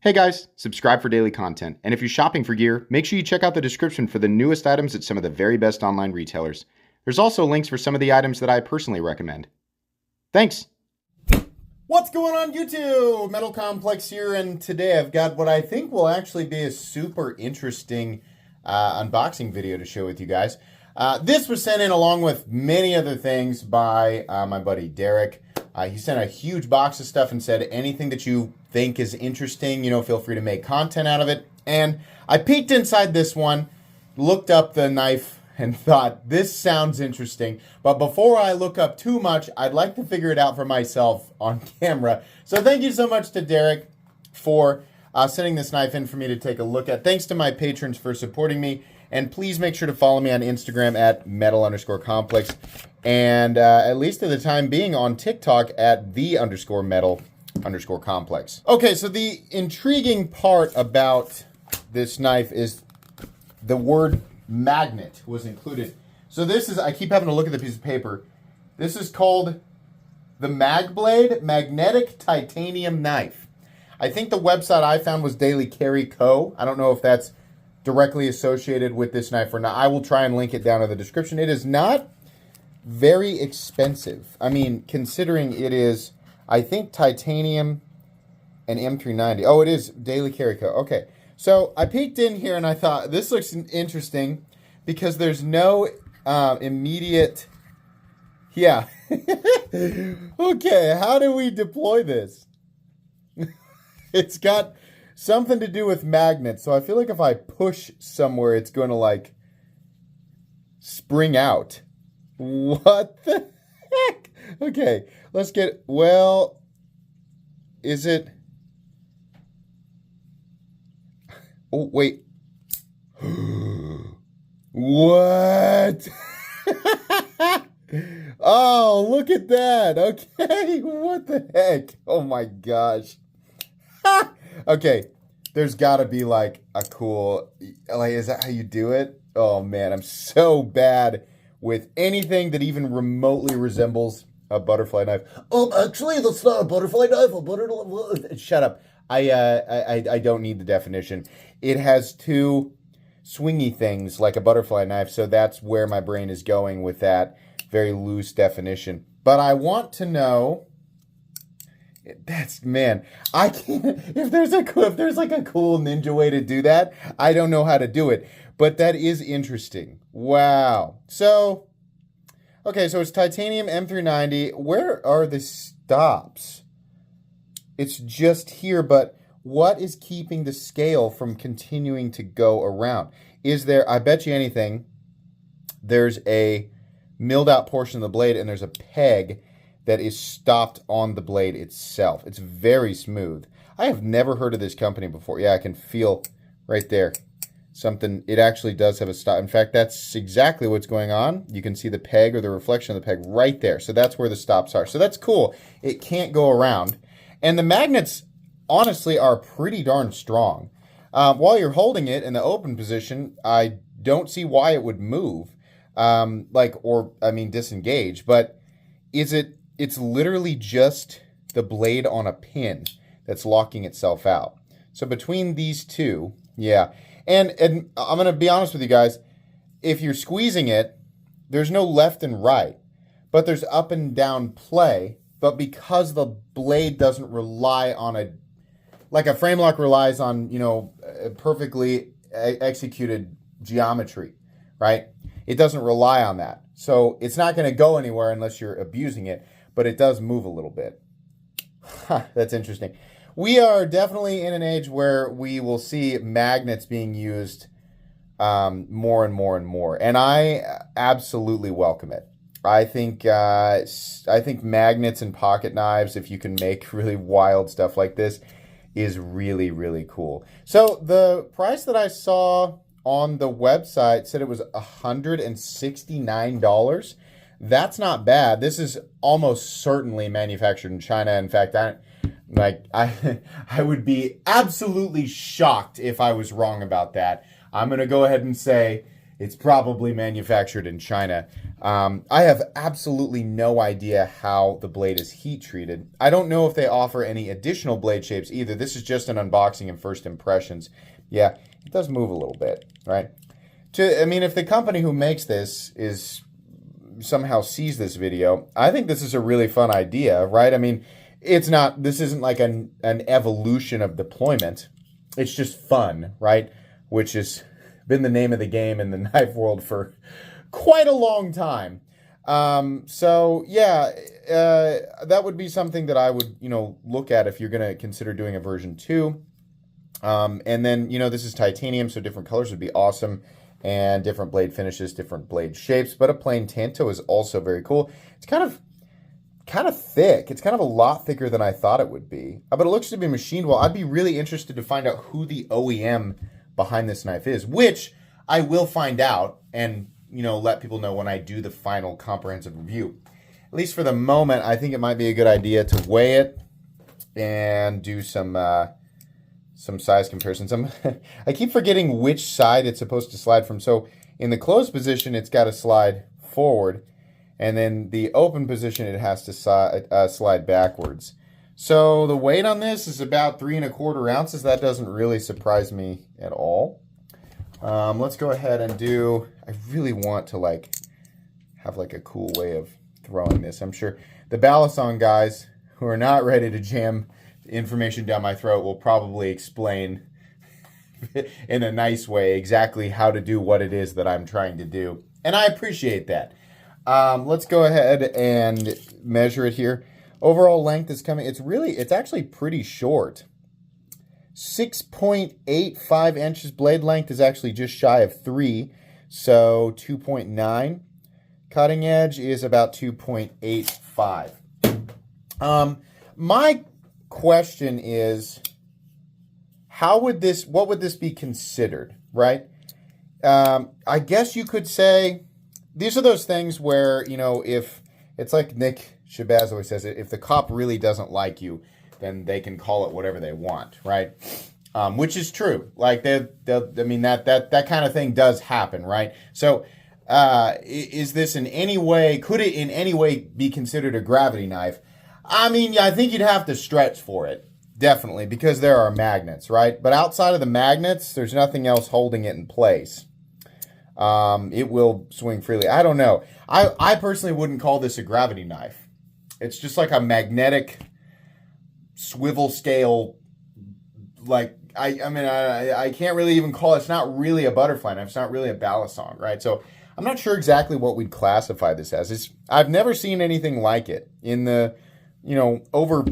Hey guys, subscribe for daily content. And if you're shopping for gear, make sure you check out the description for the newest items at some of the very best online retailers. There's also links for some of the items that I personally recommend. Thanks! What's going on YouTube? Metal Complex here, and today I've got what I think will actually be a super interesting unboxing video to share with you guys. This was sent in along with many other things by my buddy Derek. He sent a huge box of stuff and said anything that you think is interesting, feel free to make content out of it. And I peeked inside this one, looked up the knife, and thought, this sounds interesting. But before I look up too much, I'd like to figure it out for myself on camera. So thank you so much to Derek for sending this knife in for me to take a look at. Thanks to my patrons for supporting me. And please make sure to follow me on Instagram at metal_complex. And at least at the time being on TikTok at the_metal_complex. Okay, so the intriguing part about this knife is the word magnet was included. So this is, I keep having to look at the piece of paper. This is called the Magblade Magnetic Titanium Knife. I think the website I found was Daily Carry Co. I don't know if that's directly associated with this knife or not. I will try and link it down in the description. It is not very expensive. I mean, considering it is, I think, titanium and M390. Oh, it is Daily Carry Co. Okay. So I peeked in here and I thought, this looks interesting because there's no immediate... Yeah. Okay, how do we deploy this? It's got something to do with magnets, so I feel like if I push somewhere, it's going to, like, spring out. What the heck? Okay, let's get... Well, is it... Oh, wait. What? Oh, look at that. Okay, what the heck? Oh my gosh. Okay, there's got to be like a cool... Like, is that how you do it? Oh man, I'm so bad with anything that even remotely resembles a butterfly knife. Oh, actually, that's not a butterfly knife. Shut up. I don't need the definition. It has two swingy things like a butterfly knife, so that's where my brain is going with that very loose definition. But I want to know... That's, man, I can't... If there's like a cool ninja way to do that, I don't know how to do it. But that is interesting. Wow. So, okay, so it's titanium M390. Where are the stops? It's just here, but what is keeping the scale from continuing to go around? Is there, I bet you anything, there's a milled out portion of the blade and there's a peg that is stopped on the blade itself. It's very smooth. I have never heard of this company before. Yeah, I can feel right there something. It actually does have a stop. In fact, that's exactly what's going on. You can see the peg or the reflection of the peg right there. So that's where the stops are. So that's cool. It can't go around. And the magnets, honestly, are pretty darn strong. While you're holding it in the open position, I don't see why it would move, disengage. But it's literally just the blade on a pin that's locking itself out. So between these two, yeah. And I'm going to be honest with you guys. If you're squeezing it, there's no left and right, but there's up and down play. But because the blade doesn't rely on a frame lock relies on, a perfectly executed geometry, right? It doesn't rely on that. So it's not going to go anywhere unless you're abusing it, but it does move a little bit. That's interesting. We are definitely in an age where we will see magnets being used more and more and more, and I absolutely welcome it. I think magnets and pocket knives, if you can make really wild stuff like this, is really, really cool. So the price that I saw on the website said it was $169. That's not bad. This is almost certainly manufactured in China. In fact, I would be absolutely shocked if I was wrong about that. I'm going to go ahead and say it's probably manufactured in China. I have absolutely no idea how the blade is heat treated. I don't know if they offer any additional blade shapes either. This is just an unboxing and first impressions. Yeah, it does move a little bit, right? I mean, if the company who makes this somehow sees this video, I think this is a really fun idea, right? I mean, this isn't like an evolution of deployment. It's just fun, right? Which has been the name of the game in the knife world for quite a long time. So yeah, that would be something that I would, look at if you're going to consider doing a version 2. And then, this is titanium, so different colors would be awesome. And different blade finishes, different blade shapes. But a plain tanto is also very cool. It's kind of thick. It's kind of a lot thicker than I thought it would be. But it looks to be machined well. I'd be really interested to find out who the OEM behind this knife is, which I will find out and, let people know when I do the final comprehensive review. At least for the moment, I think it might be a good idea to weigh it and do some size comparisons. I keep forgetting which side it's supposed to slide from. So in the closed position, it's got to slide forward. And then the open position, it has to slide backwards. So the weight on this is about 3 1/4 ounces. That doesn't really surprise me at all. Let's go ahead and I really want to have a cool way of throwing this. I'm sure the Balisong guys who are not ready to jam information down my throat will probably explain in a nice way exactly how to do what it is that I'm trying to do. And I appreciate that. Let's go ahead and measure it here. Overall length is coming. It's actually pretty short. 6.85 inches. Blade length is actually just shy of 3, so 2.9. Cutting edge is about 2.85. My question is, what would this be considered, right? I guess you could say these are those things where, if it's like Nick Shabazz always says, if the cop really doesn't like you, then they can call it whatever they want, right? Which is true. Like that kind of thing does happen, right? So is this could it in any way be considered a gravity knife? I mean, I think you'd have to stretch for it, definitely, because there are magnets, right? But outside of the magnets, there's nothing else holding it in place. It will swing freely. I don't know. I personally wouldn't call this a gravity knife. It's just like a magnetic swivel scale. I can't really even call it. It's not really a butterfly knife. It's not really a balisong, right? So I'm not sure exactly what we'd classify this as. I've never seen anything like it in the over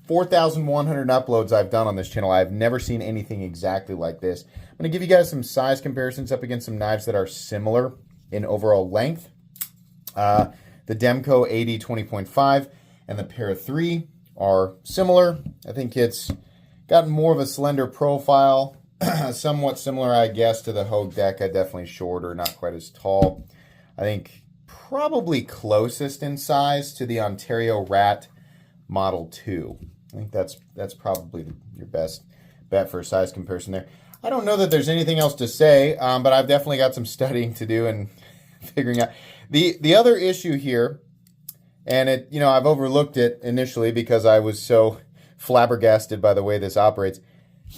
4,100 uploads I've done on this channel. I've never seen anything exactly like this. I'm going to give you guys some size comparisons up against some knives that are similar in overall length. The Demco AD 20.5 and the Para 3 are similar. I think it's got more of a slender profile, somewhat similar, I guess, to the Hogue Deca, definitely shorter, not quite as tall. I think probably closest in size to the Ontario Rat Model 2. I think that's probably your best bet for a size comparison there. I don't know that there's anything else to say, but I've definitely got some studying to do and figuring out. The other issue here, and I've overlooked it initially because I was so flabbergasted by the way this operates.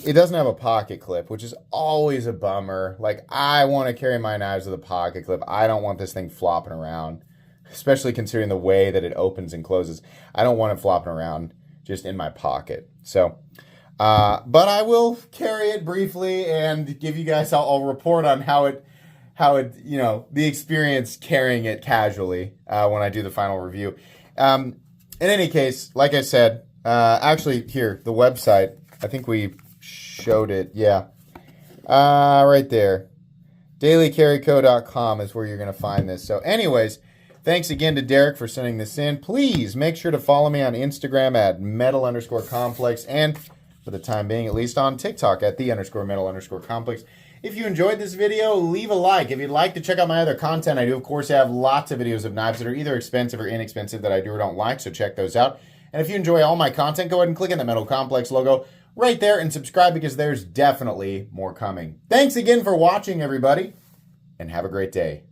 It doesn't have a pocket clip, which is always a bummer. Like, I want to carry my knives with a pocket clip. I don't want this thing flopping around, especially considering the way that it opens and closes. I don't want it flopping around just in my pocket. So, but I will carry it briefly and give you guys, I'll report on how it, the experience carrying it casually when I do the final review. In any case, like I said, actually here, the website, I think we showed it. Yeah. Right there. dailycarryco.com is where you're going to find this. So anyways, thanks again to Derek for sending this in. Please make sure to follow me on Instagram at metal_complex and for the time being, at least on TikTok at _metal_complex. If you enjoyed this video, leave a like. If you'd like to check out my other content, I do, of course, have lots of videos of knives that are either expensive or inexpensive that I do or don't like, so check those out. And if you enjoy all my content, go ahead and click on the Metal Complex logo right there and subscribe because there's definitely more coming. Thanks again for watching, everybody, and and have a great day.